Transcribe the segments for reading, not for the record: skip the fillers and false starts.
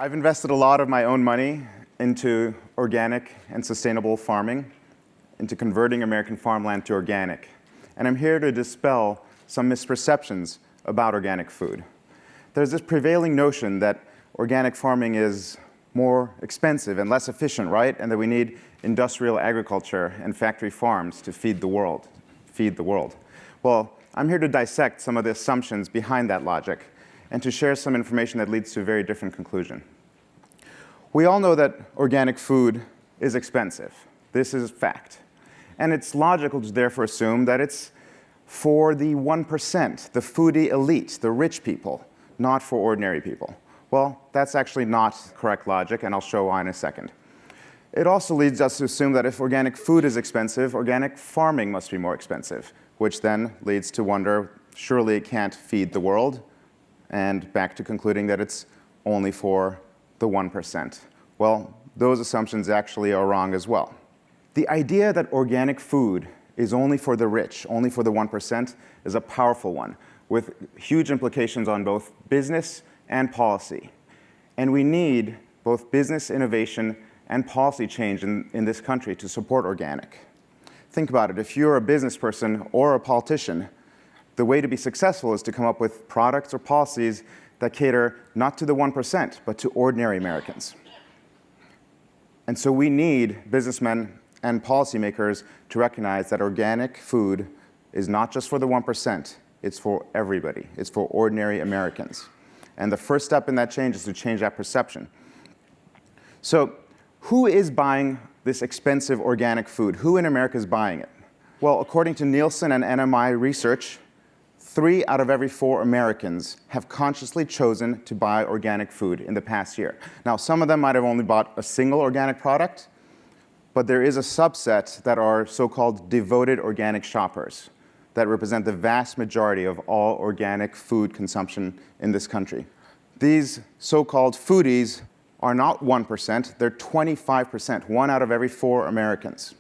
I've invested a lot of my own money into organic and sustainable farming, into converting American farmland to organic. And I'm here to dispel some misperceptions about organic food. There's this prevailing notion that organic farming is more expensive and less efficient, right? And that we need industrial agriculture and factory farms to feed the world. Well, I'm here to dissect some of the assumptions behind that logic and to share some information that leads to a very different conclusion. We all know that organic food is expensive. This is fact. And it's logical to therefore assume that it's for the 1%, the foodie elite, the rich people, not for ordinary people. Well, that's actually not correct logic, and I'll show why in a second. It also leads us to assume that if organic food is expensive, organic farming must be more expensive, which then leads to wonder, surely it can't feed the world, and back to concluding that it's only for the 1%. Well, those assumptions actually are wrong as well. The idea that organic food is only for the rich, only for the 1%, is a powerful one, with huge implications on both business and policy. And we need both business innovation and policy change in this country to support organic. Think about it. If you're a business person or a politician, the way to be successful is to come up with products or policies that cater not to the 1%, but to ordinary Americans. And so we need businessmen and policymakers to recognize that organic food is not just for the 1%, it's for everybody. It's for ordinary Americans. And the first step in that change is to change that perception. So who is buying this expensive organic food? Who in America is buying it? Well, according to Nielsen and NMI research, 3 out of every 4 Americans have consciously chosen to buy organic food in the past year. Now, some of them might have only bought a single organic product, but there is a subset that are so-called devoted organic shoppers that represent the vast majority of all organic food consumption in this country. These so-called foodies are not 1%, they're 25%, 1 out of every 4 Americans.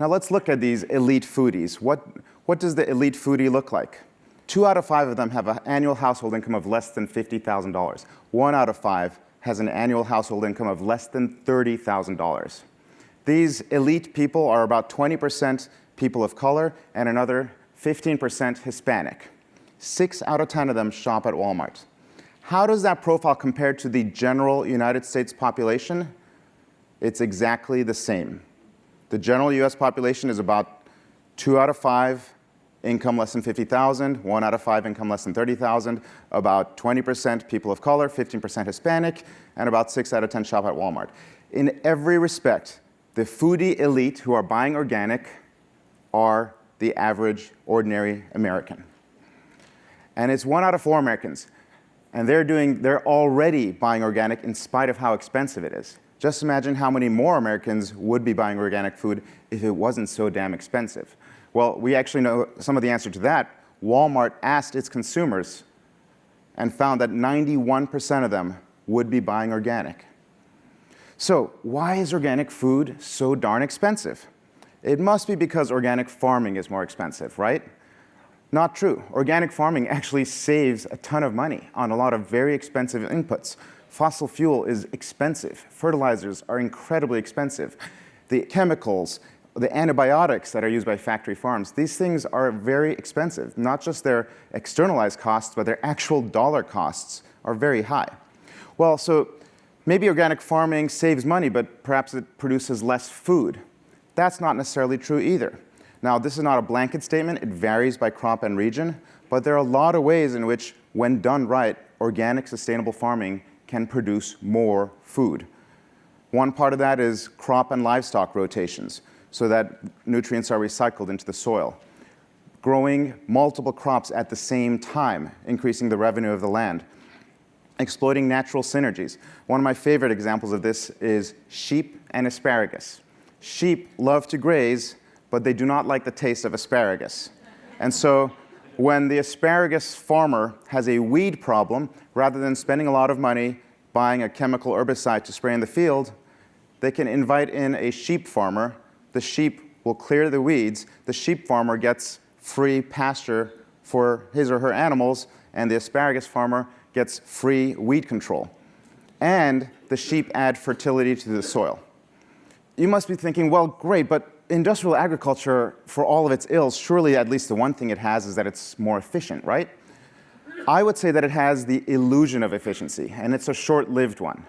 Now let's look at these elite foodies. What does the elite foodie look like? 2 out of 5 of them have an annual household income of less than $50,000. 1 out of 5 has an annual household income of less than $30,000. These elite people are about 20% people of color and another 15% Hispanic. 6 out of 10 of them shop at Walmart. How does that profile compare to the general United States population? It's exactly the same. The general US population is about 2 out of 5 income less than $50,000, 1 out of 5 income less than $30,000, about 20% people of color, 15% Hispanic, and about 6 out of 10 shop at Walmart. In every respect, the foodie elite who are buying organic are the average, ordinary American. And it's 1 out of 4 Americans. And they're already buying organic in spite of how expensive it is. Just imagine how many more Americans would be buying organic food if it wasn't so damn expensive. Well, we actually know some of the answer to that. Walmart asked its consumers and found that 91% of them would be buying organic. So why is organic food so darn expensive? It must be because organic farming is more expensive, right? Not true. Organic farming actually saves a ton of money on a lot of very expensive inputs. Fossil fuel is expensive. Fertilizers are incredibly expensive. The chemicals, the antibiotics that are used by factory farms, these things are very expensive. Not just their externalized costs, but their actual dollar costs are very high. Well, so maybe organic farming saves money, but perhaps it produces less food. That's not necessarily true either. Now, this is not a blanket statement. It varies by crop and region, but there are a lot of ways in which, when done right, organic sustainable farming can produce more food. One part of that is crop and livestock rotations, so that nutrients are recycled into the soil. Growing multiple crops at the same time, increasing the revenue of the land. Exploiting natural synergies. One of my favorite examples of this is sheep and asparagus. Sheep love to graze, but they do not like the taste of asparagus. And so when the asparagus farmer has a weed problem, rather than spending a lot of money buying a chemical herbicide to spray in the field, they can invite in a sheep farmer. The sheep will clear the weeds. The sheep farmer gets free pasture for his or her animals, and the asparagus farmer gets free weed control. and the sheep add fertility to the soil. You must be thinking, well, great, but industrial agriculture, for all of its ills, surely at least the one thing it has is that it's more efficient, right? I would say that it has the illusion of efficiency, and it's a short-lived one.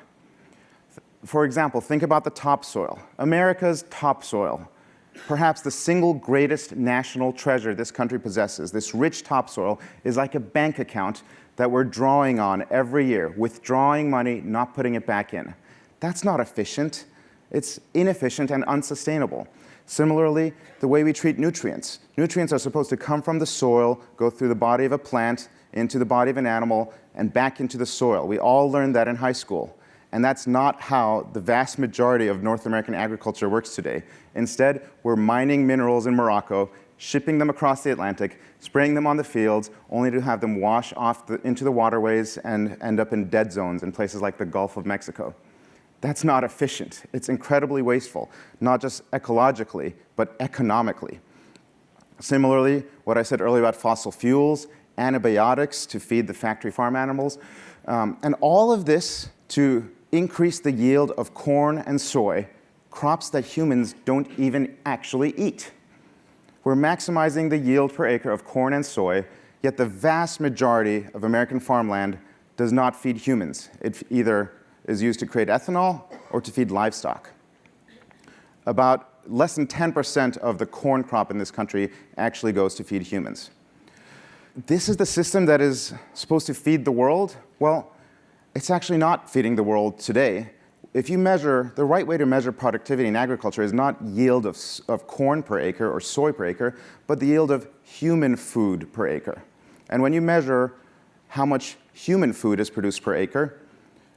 For example, think about the topsoil. America's topsoil, perhaps the single greatest national treasure this country possesses, this rich topsoil, is like a bank account that we're drawing on every year, withdrawing money, not putting it back in. That's not efficient. It's inefficient and unsustainable. Similarly, the way we treat nutrients. Nutrients are supposed to come from the soil, go through the body of a plant, into the body of an animal, and back into the soil. We all learned that in high school. And that's not how the vast majority of North American agriculture works today. Instead, we're mining minerals in Morocco, shipping them across the Atlantic, spraying them on the fields, only to have them wash off into the waterways and end up in dead zones in places like the Gulf of Mexico. That's not efficient. It's incredibly wasteful, not just ecologically, but economically. Similarly, what I said earlier about fossil fuels, antibiotics to feed the factory farm animals, and all of this to increase the yield of corn and soy, crops that humans don't even actually eat. We're maximizing the yield per acre of corn and soy, yet the vast majority of American farmland does not feed humans. It either is used to create ethanol or to feed livestock. About less than 10% of the corn crop in this country actually goes to feed humans. This is the system that is supposed to feed the world? Well, it's actually not feeding the world today. If you measure, the right way to measure productivity in agriculture is not yield of corn per acre or soy per acre, but the yield of human food per acre. And when you measure how much human food is produced per acre,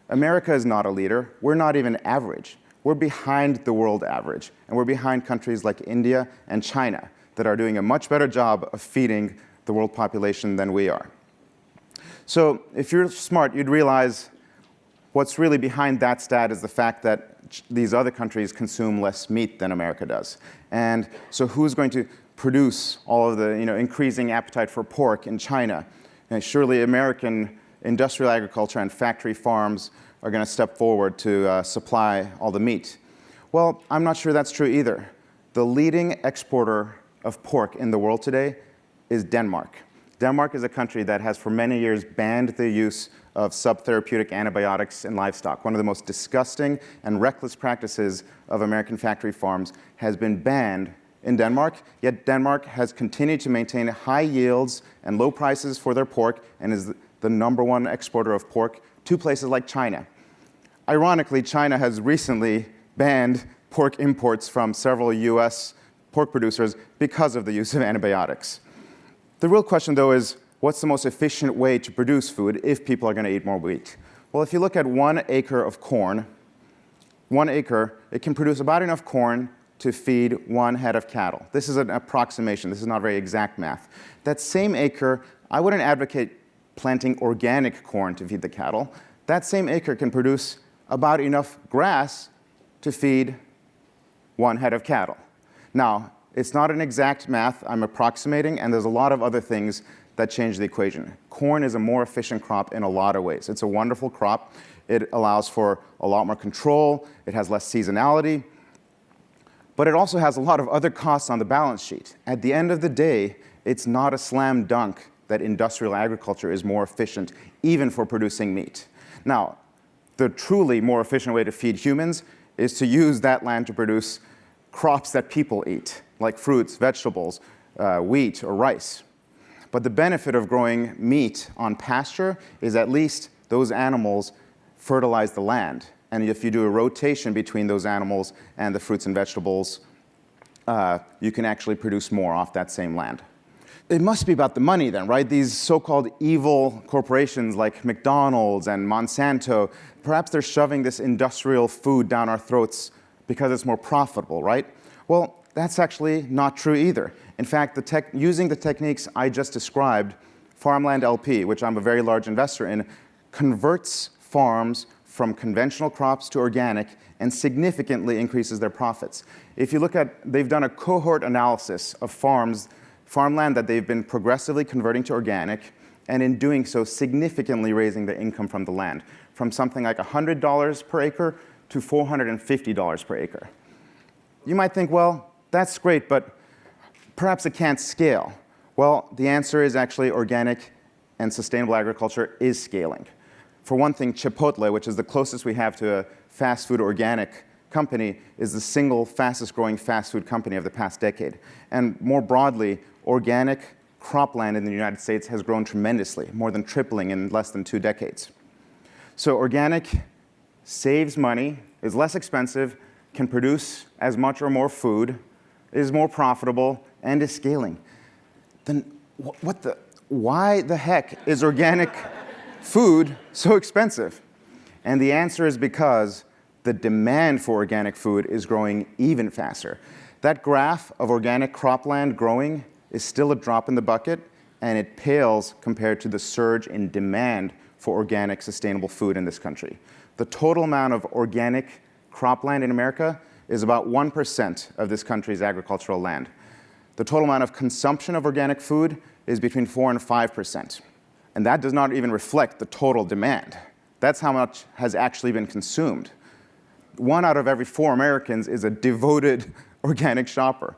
America is not a leader. We're not even average. We're behind the world average, and we're behind countries like India and China that are doing a much better job of feeding the world population than we are. So if you're smart, you'd realize what's really behind that stat is the fact that these other countries consume less meat than America does. And so who's going to produce all of the increasing appetite for pork in China? And surely American industrial agriculture and factory farms are going to step forward to supply all the meat. Well, I'm not sure that's true either. The leading exporter of pork in the world today is Denmark. Denmark is a country that has for many years banned the use of subtherapeutic antibiotics in livestock. One of the most disgusting and reckless practices of American factory farms has been banned in Denmark, yet Denmark has continued to maintain high yields and low prices for their pork and is the #1 exporter of pork to places like China. Ironically, China has recently banned pork imports from several US pork producers because of the use of antibiotics. The real question, though, is what's the most efficient way to produce food if people are going to eat more wheat? Well, if you look at 1 acre of corn, 1 acre, it can produce about enough corn to feed 1 head of cattle. This is an approximation. This is not very exact math. That same acre, I wouldn't advocate planting organic corn to feed the cattle. That same acre can produce about enough grass to feed 1 head of cattle. Now, it's not an exact math. I'm approximating, and there's a lot of other things that change the equation. Corn is a more efficient crop in a lot of ways. It's a wonderful crop. It allows for a lot more control. It has less seasonality. But it also has a lot of other costs on the balance sheet. At the end of the day, it's not a slam dunk that industrial agriculture is more efficient, even for producing meat. Now, the truly more efficient way to feed humans is to use that land to produce crops that people eat, like fruits, vegetables, wheat, or rice. But the benefit of growing meat on pasture is at least those animals fertilize the land. And if you do a rotation between those animals and the fruits and vegetables, you can actually produce more off that same land. It must be about the money then, right? These so-called evil corporations like McDonald's and Monsanto, perhaps they're shoving this industrial food down our throats because it's more profitable, right? Well, that's actually not true either. In fact, using the techniques I just described, Farmland LP, which I'm a very large investor in, converts farms from conventional crops to organic and significantly increases their profits. If you look at, they've done a cohort analysis of farmland that they've been progressively converting to organic, and in doing so, significantly raising the income from the land, from something like $100 per acre to $450 per acre. You might think, well, that's great, but perhaps it can't scale. Well, the answer is actually organic and sustainable agriculture is scaling. For one thing, Chipotle, which is the closest we have to a fast food organic company, is the single fastest growing fast food company of the past decade. And more broadly, organic cropland in the United States has grown tremendously, more than tripling in less than 2 decades. So organic saves money, is less expensive, can produce as much or more food, is more profitable, and is scaling. Then why the heck is organic food so expensive? And the answer is because the demand for organic food is growing even faster. That graph of organic cropland growing is still a drop in the bucket, and it pales compared to the surge in demand for organic, sustainable food in this country. The total amount of organic cropland in America is about 1% of this country's agricultural land. The total amount of consumption of organic food is between 4 and 5%. And that does not even reflect the total demand. That's how much has actually been consumed. 1 out of every 4 Americans is a devoted organic shopper.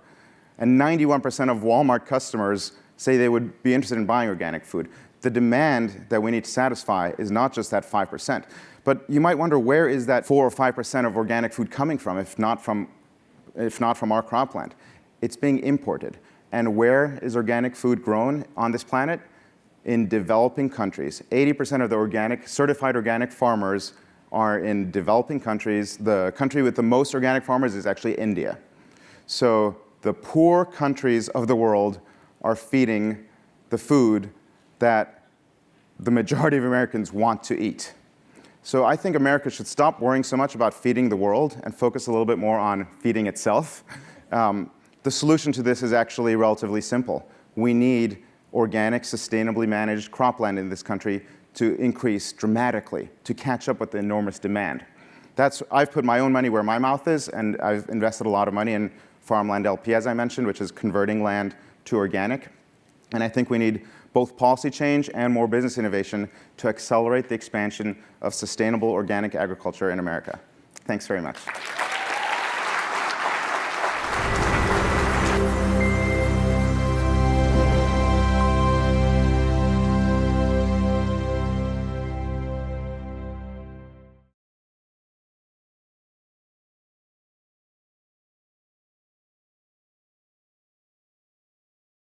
And 91% of Walmart customers say they would be interested in buying organic food. The demand that we need to satisfy is not just that 5%. But you might wonder, where is that 4 or 5% of organic food coming from, if not from our cropland? It's being imported. And where is organic food grown on this planet? In developing countries. 80% of the certified organic farmers are in developing countries. The country with the most organic farmers is actually India. So the poor countries of the world are feeding the food that the majority of Americans want to eat. So I think America should stop worrying so much about feeding the world and focus a little bit more on feeding itself. The solution to this is actually relatively simple. We need organic, sustainably managed cropland in this country to increase dramatically to catch up with the enormous demand. I've put my own money where my mouth is, and I've invested a lot of money in Farmland LP, as I mentioned, which is converting land to organic. And I think we need both policy change and more business innovation to accelerate the expansion of sustainable organic agriculture in America. Thanks very much.